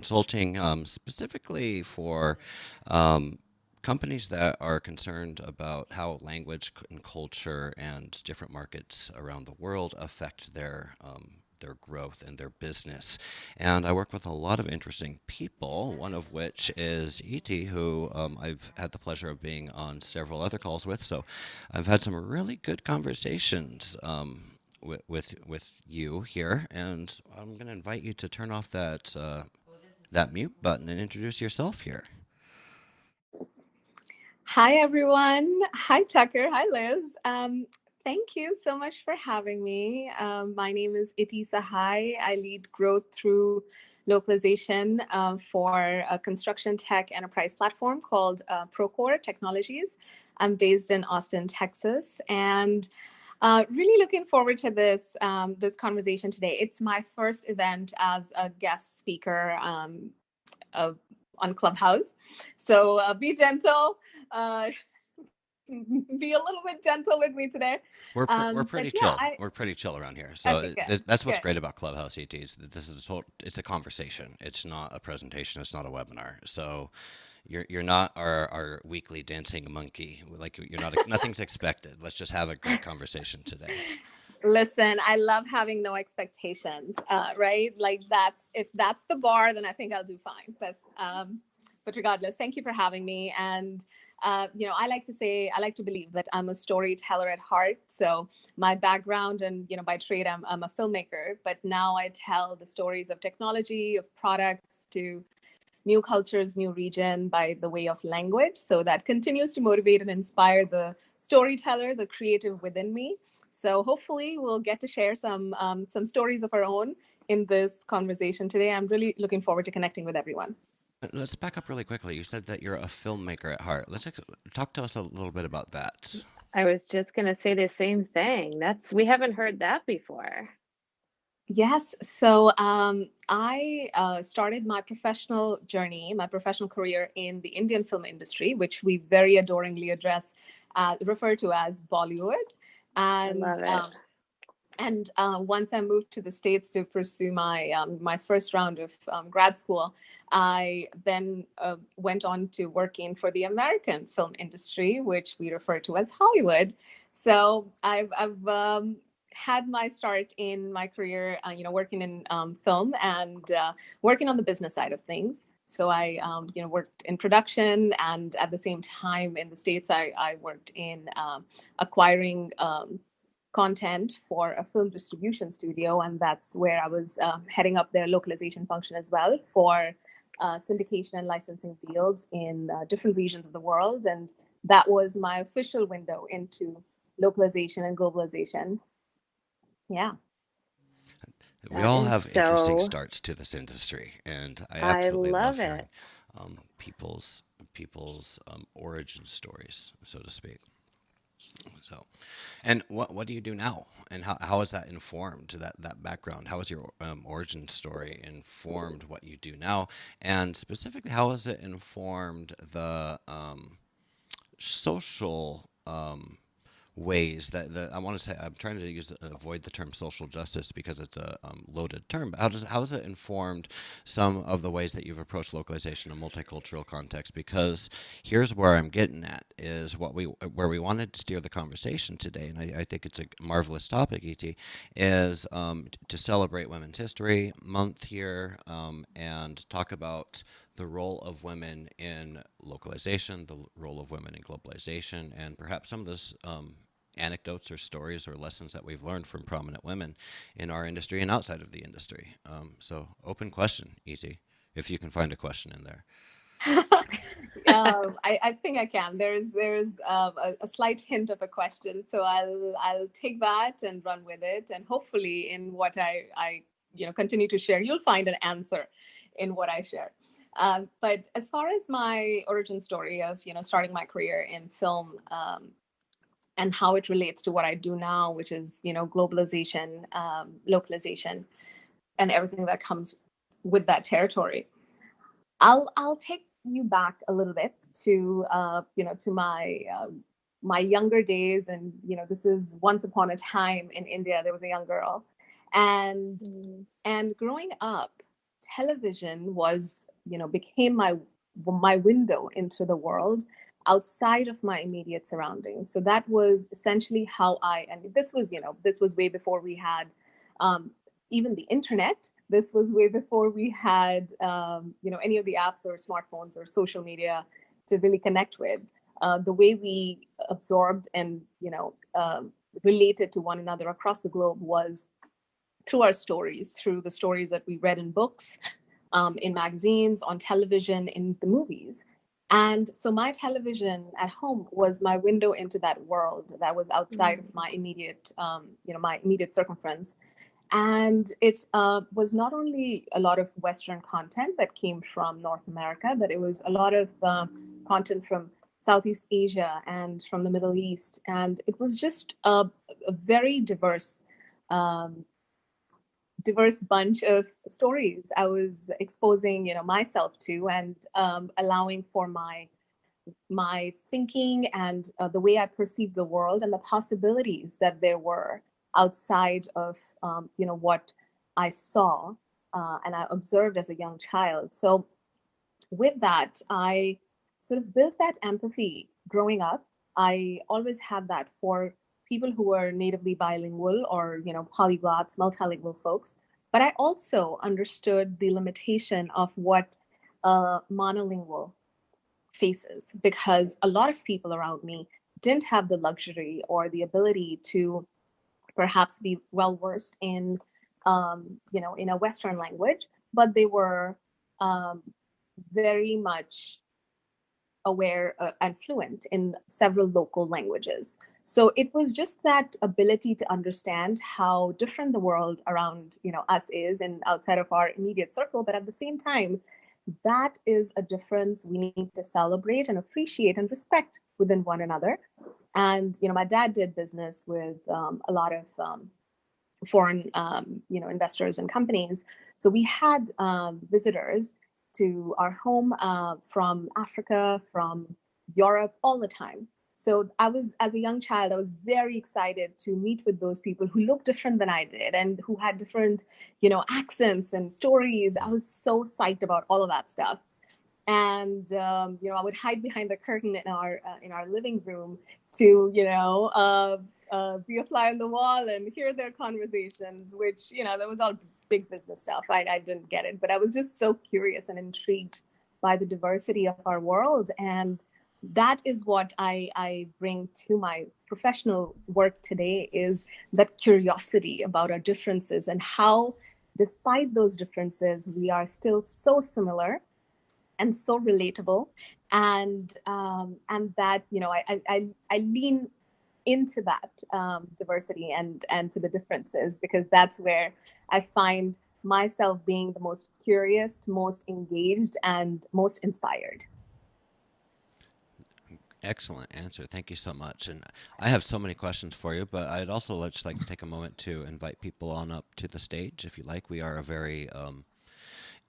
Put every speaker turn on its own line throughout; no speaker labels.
consulting specifically for um, companies that are concerned about how language and culture and different markets around the world affect their growth and their business. And I work with a lot of interesting people, one of which is Iti, who I've had the pleasure of being on several other calls with. So I've had some really good conversations with you here, and I'm going to invite you to turn off that mute button and introduce yourself here.
Hi, everyone. Hi, Tucker. Hi, Liz. Thank you so much for having me. My name is Iti Sahai. I lead growth through localization for a construction tech enterprise platform called Procore Technologies. I'm based in Austin, Texas, and really looking forward to this conversation today. It's my first event as a guest speaker uh, on Clubhouse, so be gentle. Uh, be a little bit gentle with me today.
We're
But
pretty
yeah,
chill. We're pretty chill around here.
okay,
So
good,
that's what's
good.
great about Clubhouse ETs. This is it's a conversation. It's not a presentation. It's not a webinar. So you're not our weekly dancing monkey. Like you're not nothing's expected. Let's just have a great conversation today.
Listen, I love having no expectations, right? Like if that's the bar, then I think I'll do fine. But regardless, thank you for having me. And I like to say, I like to believe that I'm a storyteller at heart. So my background, and by trade, I'm a filmmaker. But now I tell the stories of technology, of products, to new cultures, new region by the way of language. So that continues to motivate and inspire the storyteller, the creative within me. So hopefully we'll get to share some stories of our own in this conversation today. I'm really looking forward to connecting with everyone.
Let's back up really quickly. You said that you're a filmmaker at heart. Talk to us a little bit about that.
I was just going to say the same thing. We haven't heard that before.
Yes. So I started my professional journey, my professional career in the Indian film industry, which we very adoringly refer to as Bollywood.
I
And
love it.
once I moved to the States to pursue my first round of grad school, I then went on to working for the American film industry, which we refer to as Hollywood. So I've had my start in my career, working in film and working on the business side of things. So I, worked in production, and at the same time in the States, I worked in acquiring content for a film distribution studio, and that's where I was heading up their localization function as well for syndication and licensing deals in different regions of the world. And that was my official window into localization and globalization. Yeah.
We
That
all
is
have interesting
so,
starts to this industry, and I
I
absolutely love
love
hearing
it.
people's origin stories, so to speak. So, and what do you do now, and how is that informed to that background? How has your origin story informed what you do now, and specifically, how has it informed the social ways I want to say I'm trying to avoid the term social justice because it's a loaded term. But how has it informed some of the ways that you've approached localization in a multicultural context? Because here's where I'm getting at is where we wanted to steer the conversation today, and I think it's a marvelous topic. Et is to celebrate Women's History Month here and talk about the role of women in localization, the role of women in globalization, and perhaps some of this anecdotes or stories or lessons that we've learned from prominent women in our industry and outside of the industry. So, open question, Easy, if you can find a question in there.
I think I can. There's a slight hint of a question, so I'll take that and run with it, and hopefully, in what I continue to share, you'll find an answer in what I share. But as far as my origin story of starting my career in film, and how it relates to what I do now, which is globalization, localization, and everything that comes with that territory. I'll take you back a little bit to to my younger days, and this is once upon a time in India. There was a young girl, and growing up. television was, became my window into the world outside of my immediate surroundings. So that was essentially how and this was way before we had um, even the internet. This was way before we had, any of the apps or smartphones or social media to really connect with. The way we absorbed and, related to one another across the globe was through our stories, through the stories that we read in books, in magazines, on television, in the movies. And so my television at home was my window into that world that was outside of my immediate circumference. And it was not only a lot of Western content that came from North America, but it was a lot of content from Southeast Asia and from the Middle East. And it was just a very um, diverse bunch of stories I was exposing, myself to, and allowing for my thinking and the way I perceived the world and the possibilities that there were outside of what I saw and I observed as a young child. So with that, I sort of built that empathy growing up. I always had that for people who were natively bilingual or, polyglots, multilingual folks. But I also understood the limitation of what monolingual faces, because a lot of people around me didn't have the luxury or the ability to perhaps be well versed in a Western language, but they were um, very much aware and fluent in several local languages. So it was just that ability to understand how different the world around, us is and outside of our immediate circle, but at the same time, that is a difference we need to celebrate and appreciate and respect within one another. And my dad did business with a lot of foreign investors and companies. So we had visitors to our home from Africa, from Europe, all the time. So as a young child, I was very excited to meet with those people who looked different than I did and who had different, accents and stories. I was so psyched about all of that stuff. And I would hide behind the curtain in our living room to be a fly on the wall and hear their conversations, which that was all big business stuff. I didn't get it, but I was just so curious and intrigued by the diversity of our world, and that is what I bring to my professional work today, is that curiosity about our differences and how, despite those differences, we are still so similar and so relatable, and that I lean into that diversity and to the differences, because that's where I find myself being the most curious, most engaged, and most inspired.
Excellent answer. Thank you so much. And I have so many questions for you, but I'd also just like to take a moment to invite people on up to the stage if you like. We are a very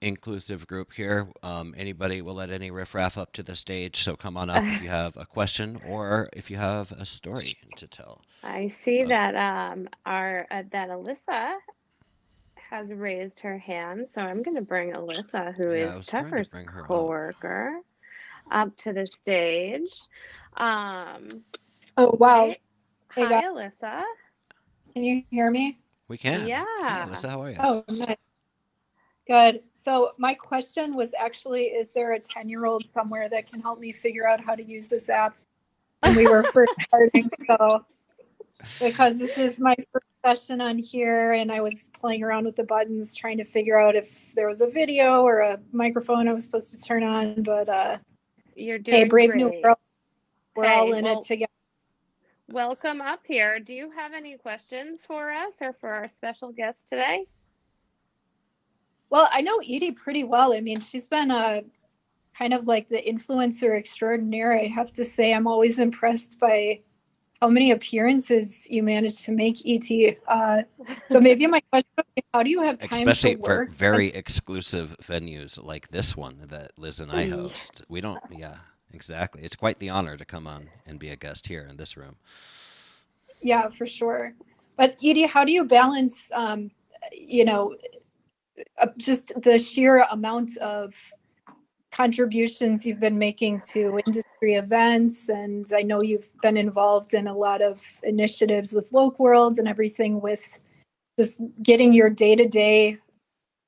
inclusive group here. Anybody will let any riffraff up to the stage, so come on up if you have a question or if you have a story to tell.
I see that that Alyssa has raised her hand, so I'm going to bring Alyssa, who
Yeah,
is
I was trying to
Tucker's
bring her up.
coworker, up to the stage.
Oh, wow.
Hey,
Hey,
hi,
guys.
Alyssa.
Can you hear me?
We can.
Yeah.
Hey, Alyssa, how are you?
Oh, nice. Good. So my question was actually, is there a 10-year-old somewhere that can help me figure out how to use this app? And we were first starting, so because this is my first session on here, and I was playing around with the buttons, trying to figure out if there was a video or a microphone I was supposed to turn on. But
You're doing
hey, brave
great.
new world. We're
Hey,
all in
well,
it together.
welcome up here. Do you have any questions for us or for our special guest today?
Well, I know Iti pretty well. I mean, she's been kind of like the influencer extraordinaire. I have to say, I'm always impressed by how many appearances you managed to make, Iti. So maybe my question would be, how do you have time
Especially
to work?
for very exclusive venues like this one that Liz and I host. We don't, yeah, exactly. It's quite the honor to come on and be a guest here in this room.
Yeah, for sure. But Iti, how do you balance, just the sheer amount of contributions you've been making to industry events. And I know you've been involved in a lot of initiatives with LocWorld and everything with just getting your day-to-day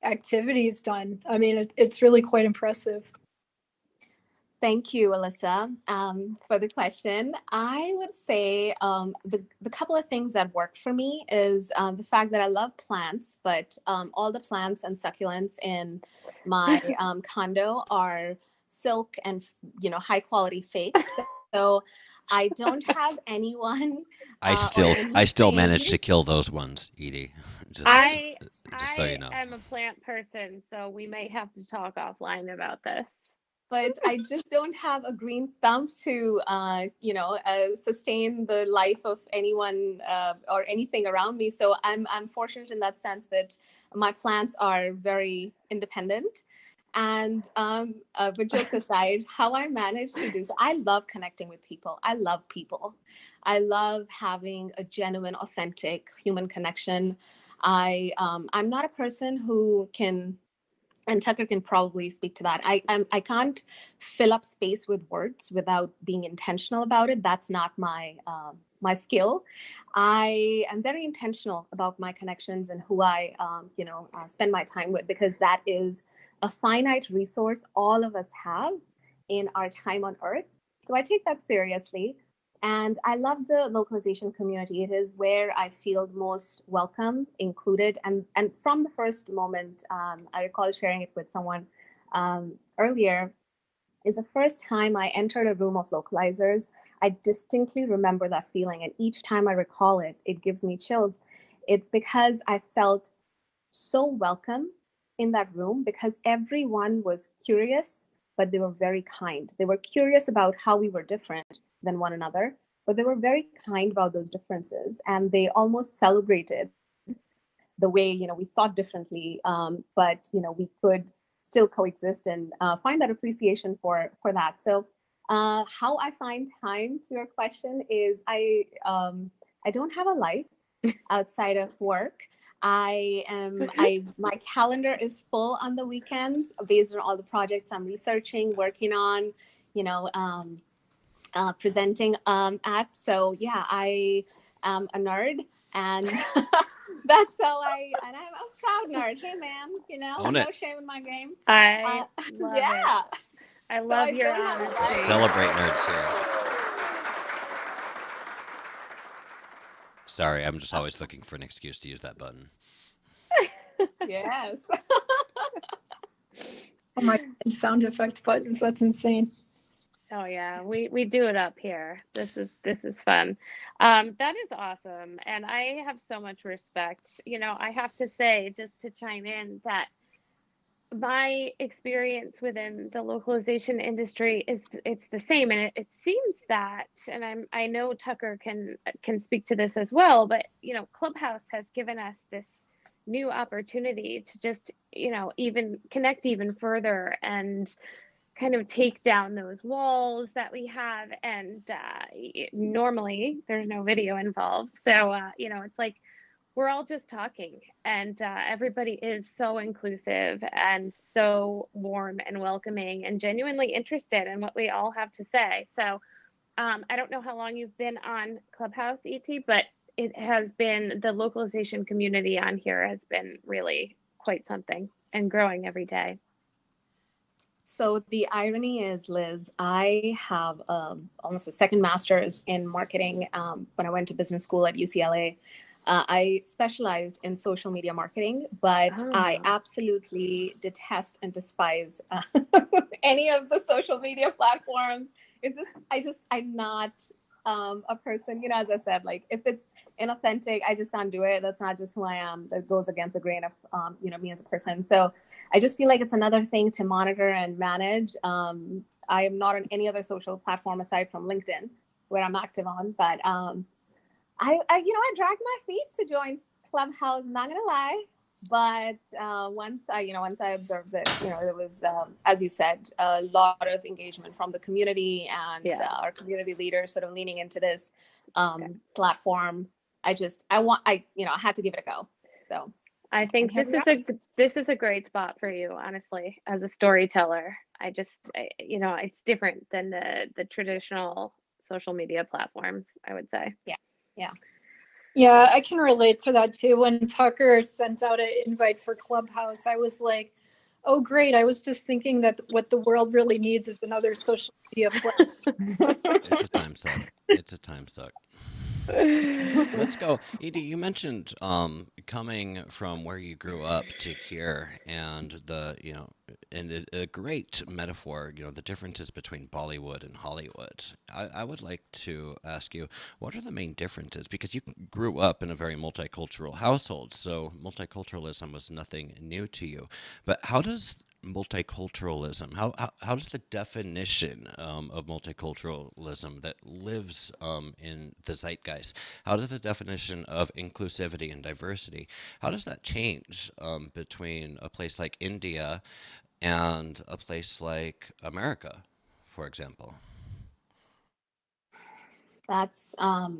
activities done. I mean, it's really quite impressive.
Thank you, Alyssa, for the question. I would say the couple of things that work for me is the fact that I love plants, but all the plants and succulents in my condo are silk and high quality fake. So I don't have anyone.
I still managed to kill those ones, Edie. Just so you know.
I am a plant person, so we might have to talk offline about this.
But I just don't have a green thumb to, sustain the life of anyone or anything around me. So I'm fortunate in that sense that my plants are very independent. And but jokes aside, how I manage to do so, I love connecting with people. I love people. I love having a genuine, authentic human connection. I'm not a person who can. And Tucker can probably speak to that. I can't fill up space with words without being intentional about it. That's not my my skill. I am very intentional about my connections and who I spend my time with, because that is a finite resource all of us have in our time on Earth. So I take that seriously. And I love the localization community. It is where I feel most welcome, included. And from the first moment, I recall sharing it with someone earlier, is the first time I entered a room of localizers. I distinctly remember that feeling. And each time I recall it, it gives me chills. It's because I felt so welcome in that room, because everyone was curious, but they were very kind. They were curious about how we were different than one another, but they were very kind about those differences, and they almost celebrated the way we thought differently, but we could still coexist and find that appreciation for that. So how I find time, to your question, is I don't have a life outside of work. My calendar is full on the weekends based on all the projects I'm researching, working on, presenting at. So yeah, I am a nerd, and that's how and I'm a proud nerd. Hey man,
Own
no
it.
shame in my game.
I love
yeah.
it. I love your honesty.
Celebrate nerds here. Sorry, I'm just always looking for an excuse to use that button.
Yes.
Oh my God, sound effect buttons. That's insane.
Oh yeah, we do it up here. This is fun. That is awesome, and I have so much respect. I have to say, just to chime in, that my experience within the localization industry it's the same, and it seems that, and I know Tucker can speak to this as well, but Clubhouse has given us this new opportunity to just even connect even further and kind of take down those walls that we have. And normally there's no video involved, so it's like we're all just talking, and everybody is so inclusive and so warm and welcoming and genuinely interested in what we all have to say. So I don't know how long you've been on Clubhouse, Iti, but it has been, the localization community on here has been really quite something and growing every day.
So the irony is, Liz, I have almost a second master's in marketing when I went to business school at UCLA. I specialized in social media marketing, but I absolutely detest and despise any of the social media platforms. I'm not a person, as I said, like if it's inauthentic, I just can't do it. That's not just who I am. That goes against the grain of, me as a person. So I just feel like it's another thing to monitor and manage. I am not on any other social platform aside from LinkedIn, where I'm active on, but I dragged my feet to join Clubhouse, not gonna lie, but once I observed that, there was, as you said, a lot of engagement from the community and our community leaders sort of leaning into this platform. I had to give it a go. So
I think
here we are.
this is a great spot for you, honestly, as a storyteller. You know, it's different than the traditional social media platforms, I would say.
Yeah. Yeah.
Yeah, I can relate to that too. When Tucker sent out an invite for Clubhouse, I was like, oh, great. I was just thinking that what the world really needs is another social media platform.
It's a time suck. It's a time suck. Let's go. Edie, you mentioned coming from where you grew up to here and a great metaphor, the differences between Bollywood and Hollywood. I would like to ask you, what are the main differences? Because you grew up in a very multicultural household, so multiculturalism was nothing new to you. But how does multiculturalism, how does the definition of multiculturalism that lives in the zeitgeist, how does the definition of inclusivity and diversity, how does that change between a place like India and a place like America, for example?
That's a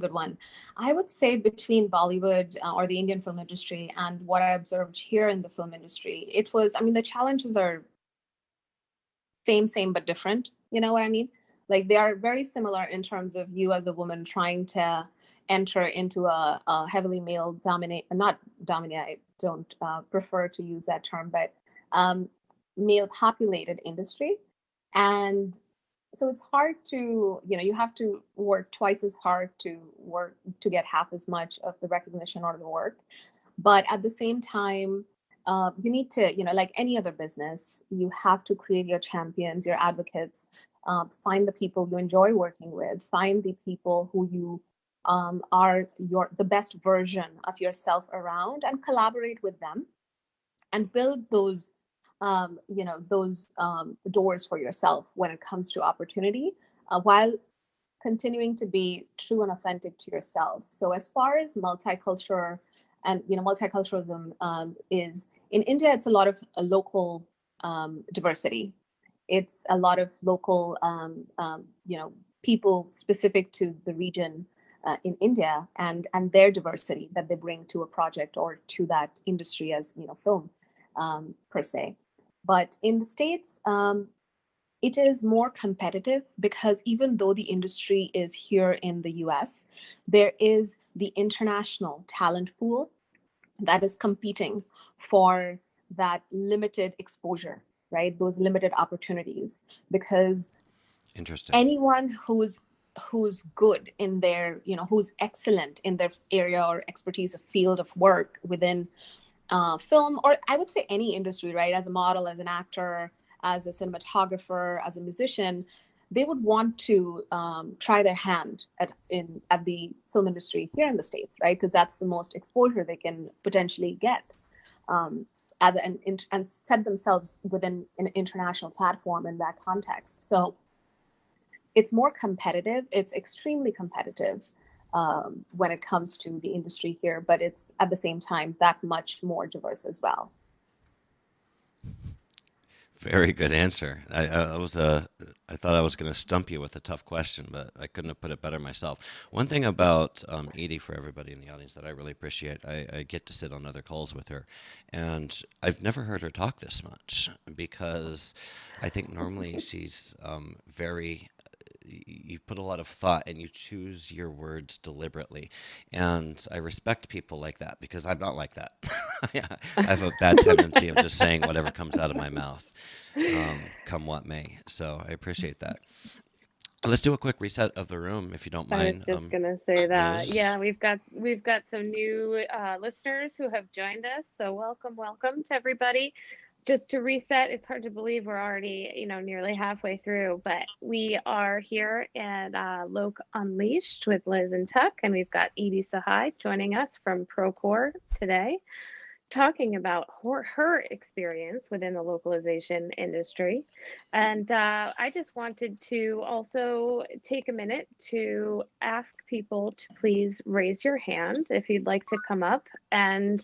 good one. I would say between Bollywood or the Indian film industry and what I observed here in the film industry, the challenges are same but different. You know what I mean? Like they are very similar in terms of you as a woman trying to enter into a heavily male not dominate. I don't prefer to use that term, but male populated industry, and so it's hard to, you have to work twice as hard to get half as much of the recognition or the work. But at the same time, you need to, like any other business, you have to create your champions, your advocates, find the people you enjoy working with, find the people who you are the best version of yourself around, and collaborate with them and build those doors for yourself when it comes to opportunity, while continuing to be true and authentic to yourself. So as far as multiculturalism is in India, it's a lot of local diversity. It's a lot of local people specific to the region in India, and their diversity that they bring to a project or to that industry as film per se. But in the States, it is more competitive because even though the industry is here in the US, there is the international talent pool that is competing for that limited exposure, right? Those limited opportunities. Because
Interesting.
anyone who's good in their, who's excellent in their area or expertise or field of work within film, or I would say any industry, right? As a model, as an actor, as a cinematographer, as a musician, they would want to try their hand at the film industry here in the States, right? Because that's the most exposure they can potentially get, and set themselves within an international platform in that context. So it's more competitive. It's extremely competitive when it comes to the industry here, but it's at the same time that much more diverse as well.
Very good answer. I thought I was going to stump you with a tough question, but I couldn't have put it better myself. One thing about Edie, for everybody in the audience, that I really appreciate, I get to sit on other calls with her, and I've never heard her talk this much, because I think normally she's very... You put a lot of thought and you choose your words deliberately. And I respect people like that, because I'm not like that. I have a bad tendency of just saying whatever comes out of my mouth, come what may. So I appreciate that. Let's do a quick reset of the room, if you don't mind.
I was just gonna say that.
Liz?
Yeah, we've got some new listeners who have joined us. So welcome to everybody. Just to reset, it's hard to believe we're already, nearly halfway through, but we are here at LocUnleashed with Liz and Tuck, and we've got Iti Sahai joining us from Procore today, talking about her experience within the localization industry. And I just wanted to also take a minute to ask people to please raise your hand if you'd like to come up and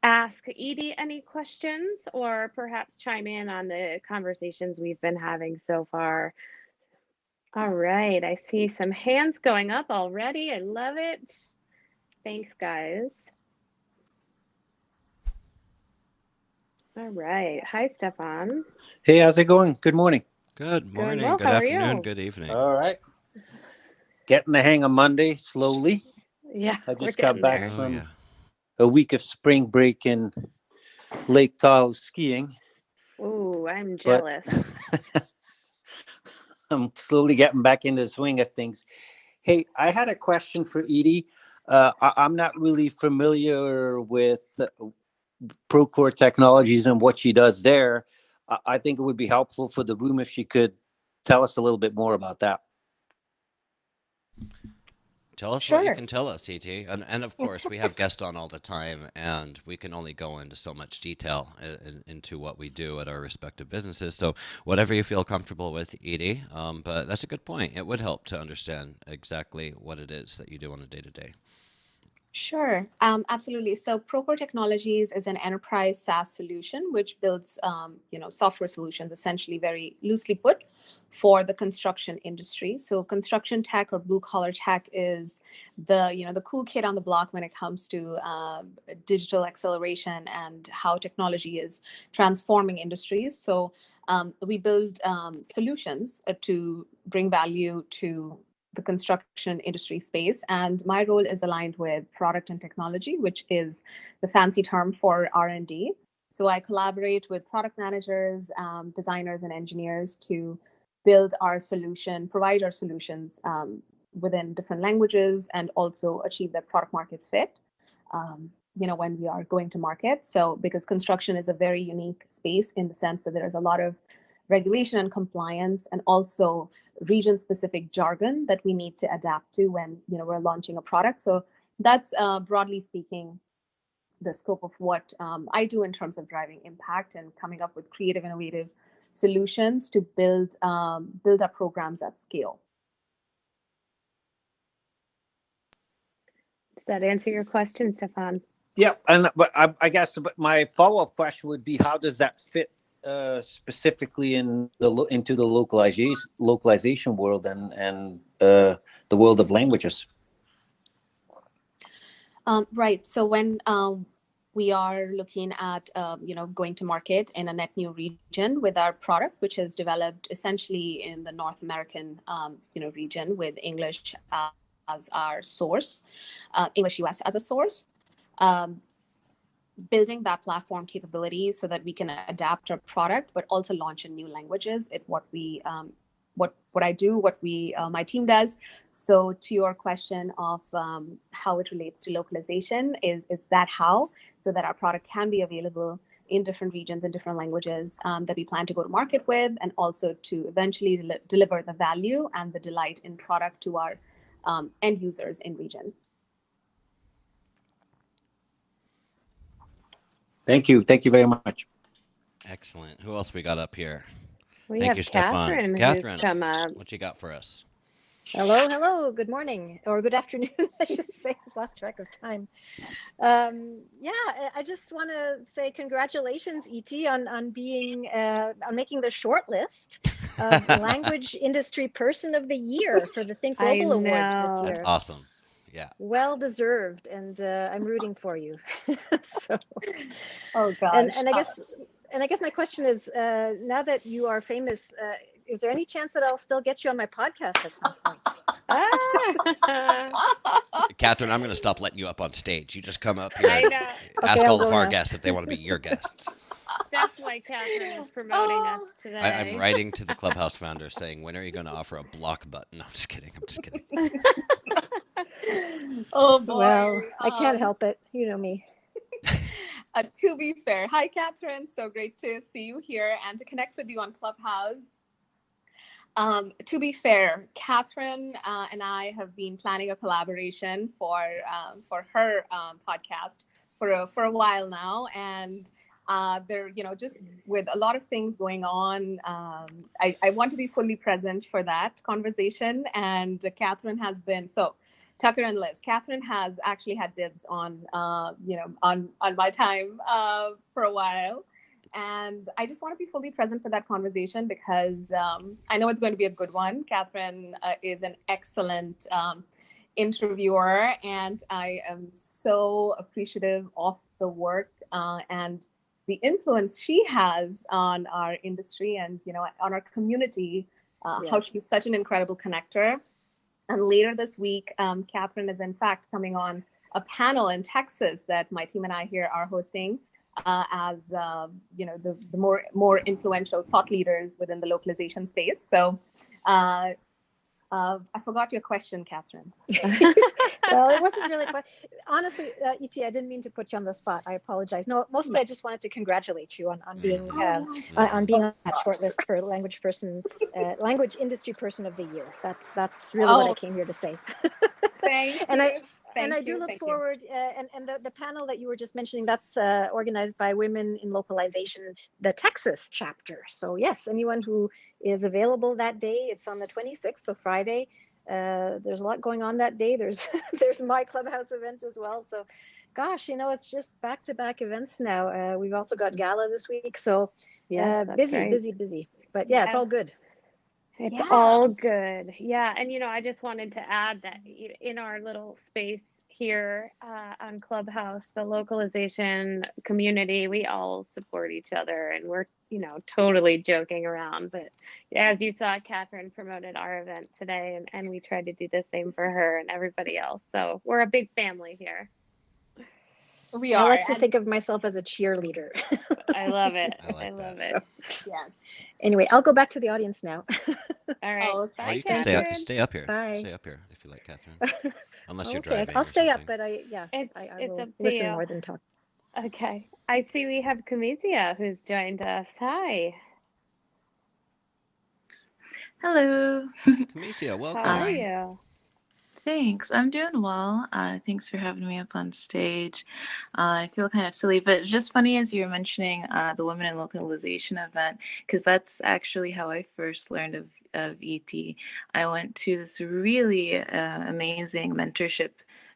ask Edie any questions, or perhaps chime in on the conversations we've been having so far. All right, I see some hands going up already. I love it. Thanks, guys. All right. Hi, Stefan.
Hey, how's it going? Good morning.
Good morning,
well.
good
How are
afternoon,
you?
good evening.
All right. Getting the hang of Monday slowly.
Yeah,
I
we're
just got
getting
back
there.
from
yeah.
a week of spring break in Lake Tahoe skiing,
Ooh, I'm
but
jealous.
I'm slowly getting back into the swing of things. Hey, I had a question for Edie. I'm not really familiar with Procore Technologies and what she does there. I think it would be helpful for the room if she could tell us a little bit more about that.
Tell us what you
Sure.
can tell us, Iti. And of course, we have guests on all the time, and we can only go into so much detail into what we do at our respective businesses. So whatever you feel comfortable with, Iti. But that's a good point. It would help to understand exactly what it is that you do on a day-to-day.
Sure, absolutely. So Procore Technologies is an enterprise SaaS solution which builds, software solutions, essentially very loosely put, for the construction industry. So construction tech or blue collar tech is the cool kid on the block when it comes to digital acceleration and how technology is transforming industries. So we build solutions to bring value to the construction industry space, and my role is aligned with product and technology, which is the fancy term for R&D. So I collaborate with product managers, designers, and engineers to build our solution, provide our solutions within different languages, and also achieve that product market fit. When we are going to market. So because construction is a very unique space in the sense that there is a lot of regulation and compliance, and also region-specific jargon that we need to adapt to when we're launching a product. So that's broadly speaking the scope of what I do in terms of driving impact and coming up with creative, innovative solutions to build up programs at scale.
Does that answer your question, Stefan?
Yeah, but I guess my follow-up question would be, how does that fit specifically into the localization world and the world of languages?
Right. So when we are looking at going to market in a net new region with our product, which is developed essentially in the North American region with English as our source, English US as a source. Building that platform capability so that we can adapt our product, but also launch in new languages. What I do, what my team does. So to your question of how it relates to localization, is that how, so that our product can be available in different regions and different languages that we plan to go to market with, and also to eventually deliver the value and the delight in product to our end users in region.
Thank you. Thank you very much.
Excellent. Who else we got up here?
We
Thank
have
you, Stefan.
Catherine, who's come up.
What you got for us?
Hello. Good morning, or good afternoon, I should say. I've lost track of time. I just want to say congratulations, Iti, on being on making the shortlist of Language Industry Person of the Year for the Think Global Awards this year.
That's awesome. Yeah.
Well deserved, and I'm rooting for you. So,
oh gosh.
And I guess my question is, now that you are famous, is there any chance that I'll still get you on my podcast at some point?
Catherine, I'm going to stop letting you up on stage. You just come up here and ask all of our guests if they want to be your guests.
That's why Catherine is promoting us today.
I'm writing to the Clubhouse founder saying, when are you going to offer a block button? No, I'm just kidding.
Oh boy.
Well, I can't help it. You know me.
To be fair, hi Catherine. So great to see you here and to connect with you on Clubhouse. To be fair, Catherine and I have been planning a collaboration for her podcast for a while now, and there, just with a lot of things going on, I want to be fully present for that conversation. And Catherine has been Tucker and Liz. Catherine has actually had dibs on my time for a while. And I just want to be fully present for that conversation because I know it's going to be a good one. Catherine is an excellent interviewer, and I am so appreciative of the work and the influence she has on our industry and, you know, on our community, how she's such an incredible connector. And later this week, Catherine is in fact coming on a panel in Texas that my team and I here are hosting as, you know, the more influential thought leaders within the localization space. So I forgot your question, Catherine.
Well, it wasn't really quite. Honestly, Iti, I didn't mean to put you on the spot. I apologize. No, mostly I just wanted to congratulate you on being on that shortlist for language industry person of the year. That's really what I came here to say.
Thank
and
you.
I do look forward, and the panel that you were just mentioning, that's organized by Women in Localization, the Texas chapter. So yes, anyone who is available that day, it's on the 26th, so Friday. There's a lot going on that day. There's my Clubhouse event as well. So gosh, you know, it's just back-to-back events now. We've also got Gala this week. So busy. But yeah, it's all good.
It's all good. Yeah. And, you know, I just wanted to add that in our little space here on Clubhouse, the localization community, we all support each other and we're, you know, totally joking around. But as you saw, Catherine promoted our event today and we tried to do the same for her and everybody else. So we're a big family here.
We are.
I like to think of myself as a cheerleader.
I love it.
I love
it.
Yes.
Anyway, I'll go back to the audience now.
All right.
Bye, you can stay up here.
Bye.
Stay up here if you like, Catherine. Unless you're
Okay,
driving.
I'll stay up,
something.
but I will
up to
listen
you.
more than talk.
Okay. I see we have Camisia who's joined us. Hi.
Hello.
Camisia, welcome.
How are you?
Thanks. I'm doing well. Thanks for having me up on stage. I feel kind of silly, but just funny as you were mentioning the Women in Localization event, because that's actually how I first learned of ET. I went to this really amazing mentorship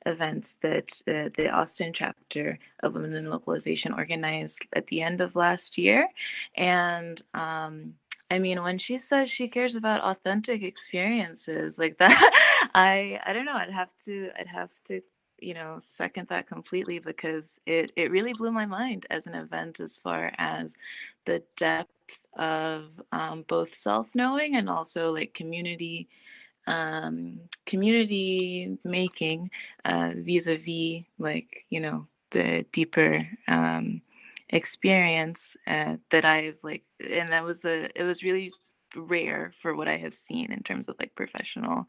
event that the Austin chapter of Women in Localization organized at the end of last year. And I mean, when she says she cares about authentic experiences like that, I don't know. I'd have to, you know, second that completely because it really blew my mind as an event as far as the depth of both self-knowing and also like community making vis-a-vis like, you know, the deeper experience that I've like, and it was really rare for what I have seen in terms of like professional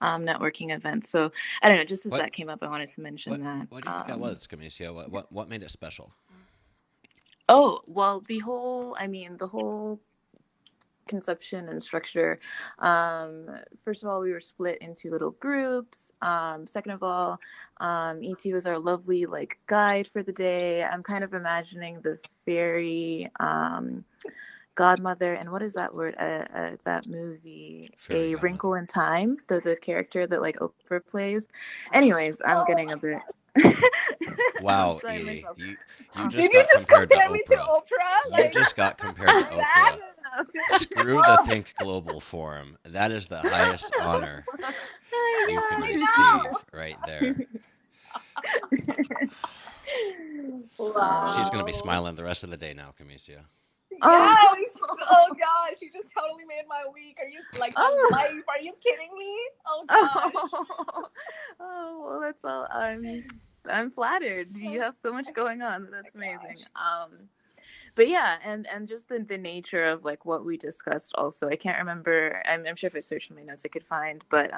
networking events. So I don't know, just as that came up, I wanted to mention that.
What do you think that was, Camisia? What made it special?
Oh, well, the whole conception and structure. First of all, we were split into little groups. Second of all, ET was our lovely like guide for the day. I'm kind of imagining the fairy godmother, and what is that word? That movie,
Fairy
A
godmother.
Wrinkle in Time, the character that like Oprah plays. Anyways, I'm getting a bit.
Wow, Edie, you just
Did
got
you just
compared to
compare me to
Oprah.
Oprah?
You just got compared to Oprah. Screw the Think Global Forum. That is the highest honor you can receive right there.
Wow.
She's going to be smiling the rest of the day now, Camisia.
Yes! Oh gosh, you just totally made my week. Are you like on life? Are you kidding me? Oh gosh.
Well, that's all. I'm flattered. You have so much going on. That's amazing. But yeah, and just the nature of like what we discussed also. I can't remember. I'm sure if I searched in my notes I could find. But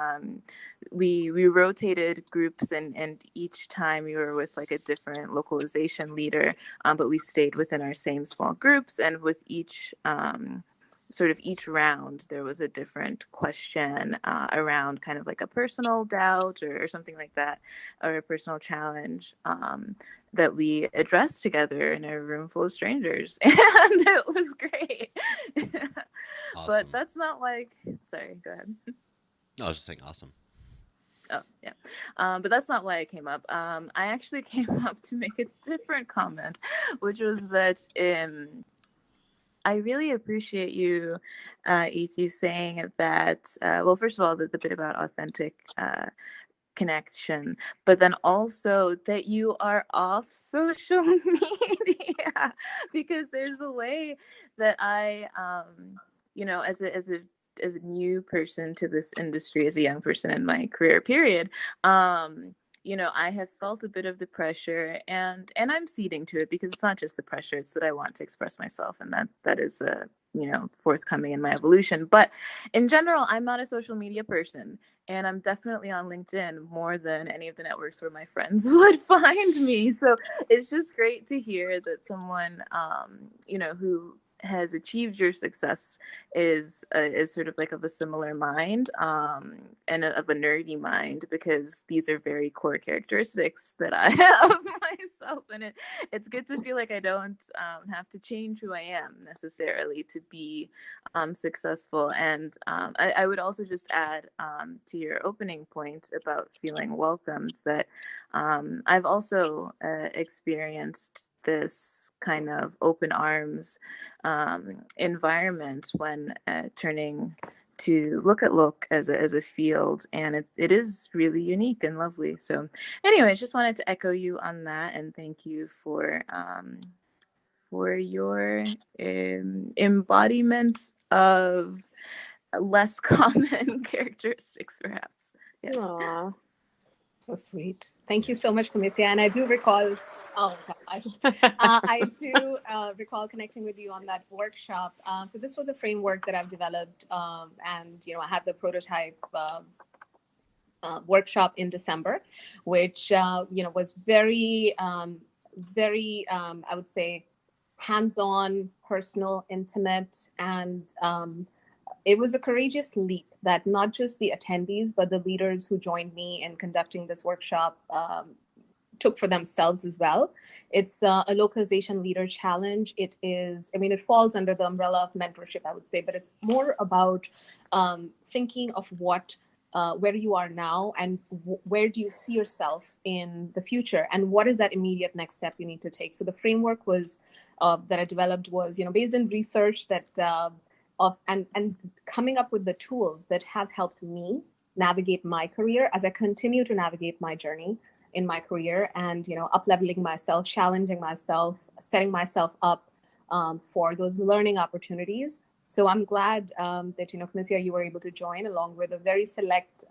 we rotated groups, and each time we were with like a different localization leader. But we stayed within our same small groups, and with each sort of each round there was a different question around kind of like a personal doubt or something like that, or a personal challenge that we addressed together in a room full of strangers, and it was great.
Awesome.
But that's not like, sorry, go ahead.
No, I was just saying awesome.
Oh, yeah. But that's not why I came up. I actually came up to make a different comment, which was that I really appreciate you, Iti, saying that, well, first of all, the bit about authentic connection, but then also that you are off social media, because there's a way that I, as a new person to this industry, as a young person in my career period, I have felt a bit of the pressure, and I'm ceding to it, because it's not just the pressure, it's that I want to express myself, and that is forthcoming in my evolution. But in general, I'm not a social media person, and I'm definitely on LinkedIn more than any of the networks where my friends would find me. So it's just great to hear that someone who has achieved your success is sort of like of a similar mind, and of a nerdy mind, because these are very core characteristics that I have myself, and it's good to feel like I don't have to change who I am necessarily to be successful. And I would also just add to your opening point about feeling welcomed, that I've also experienced this kind of open arms environment when turning to look at as a field, and it is really unique and lovely. So anyways, just wanted to echo you on that, and thank you for your embodiment of less common characteristics, perhaps. Yeah.
Aww. So sweet. Thank you so much, Comisia. And I do recall, oh gosh, I do recall connecting with you on that workshop. So this was a framework that I've developed, and I had the prototype workshop in December, which was very, very, I would say, hands-on, personal, intimate, and it was a courageous leap that not just the attendees, but the leaders who joined me in conducting this workshop took for themselves as well. It's a localization leader challenge. It falls under the umbrella of mentorship, I would say, but it's more about thinking of where you are now, and where do you see yourself in the future, and what is that immediate next step you need to take. So the framework was that I developed was based in research that and coming up with the tools that have helped me navigate my career as I continue to navigate my journey in my career, and up-leveling myself, challenging myself, setting myself up for those learning opportunities. So I'm glad that Comisia, you were able to join along with a very select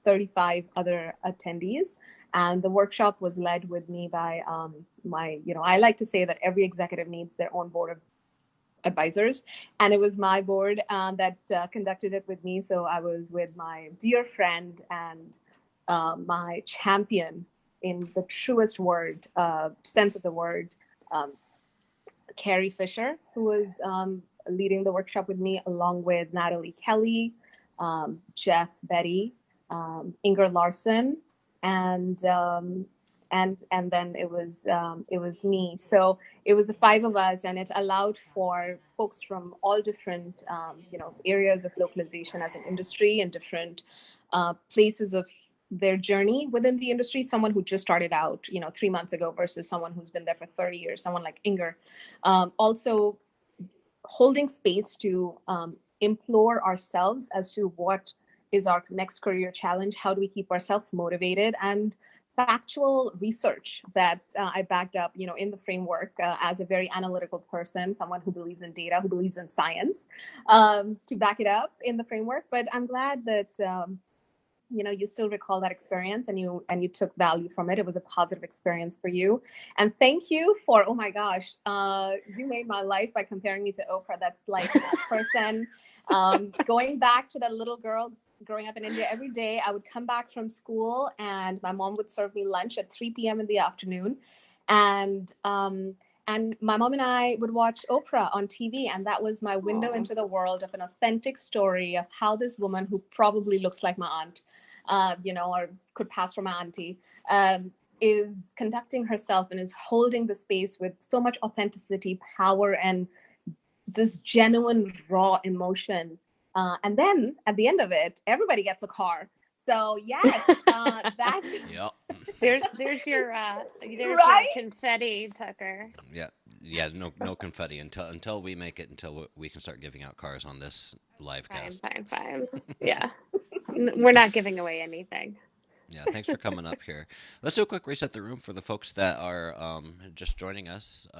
35 other attendees. And the workshop was led with me by I like to say that every executive needs their own board of advisors, and it was my board that conducted it with me. So I was with my dear friend and my champion in the truest sense of the word, Carrie Fisher, who was leading the workshop with me, along with Natalie Kelly, Jeff Betty, Inger Larson, and then it was me. So it was the five of us, and it allowed for folks from all different areas of localization as an industry, and different places of their journey within the industry. Someone who just started out 3 months ago versus someone who's been there for 30 years, someone like Inger. Also holding space to implore ourselves as to what is our next career challenge, how do we keep ourselves motivated, and factual research that I backed up, in the framework as a very analytical person, someone who believes in data, who believes in science, to back it up in the framework. But I'm glad that you still recall that experience, and you took value from it. It was a positive experience for you. And thank you for, oh my gosh, you made my life by comparing me to Oprah. That's like a person going back to that little girl growing up in India. Every day I would come back from school, and my mom would serve me lunch at 3 p.m. in the afternoon. And my mom and I would watch Oprah on TV, and that was my window into the world of an authentic story of how this woman, who probably looks like my aunt, or could pass for my auntie, is conducting herself and is holding the space with so much authenticity, power, and this genuine raw emotion. And then at the end of it, everybody gets a car. So yes, that.
Yep.
There's your
Right?
your confetti, Tucker.
Yeah. No confetti until we make it, until we can start giving out cars on this live cast.
Fine. Yeah, we're not giving away anything.
Yeah, thanks for coming up here. Let's do a quick reset the room for the folks that are just joining us. My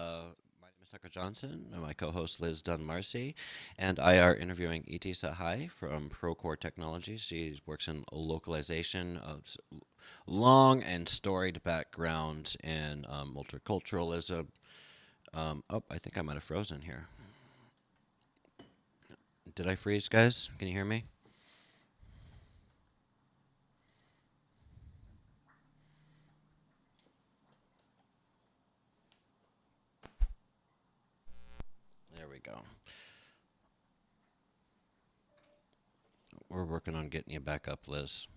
name is Tucker Johnson, and my co-host Liz Dunn Marsi, and I are interviewing Iti Sahai from Procore Technologies. She works in localization, long and storied background in multiculturalism. Oh, I think I might have frozen here. Did I freeze, guys? Can you hear me? There we go. We're working on getting you back up, Liz.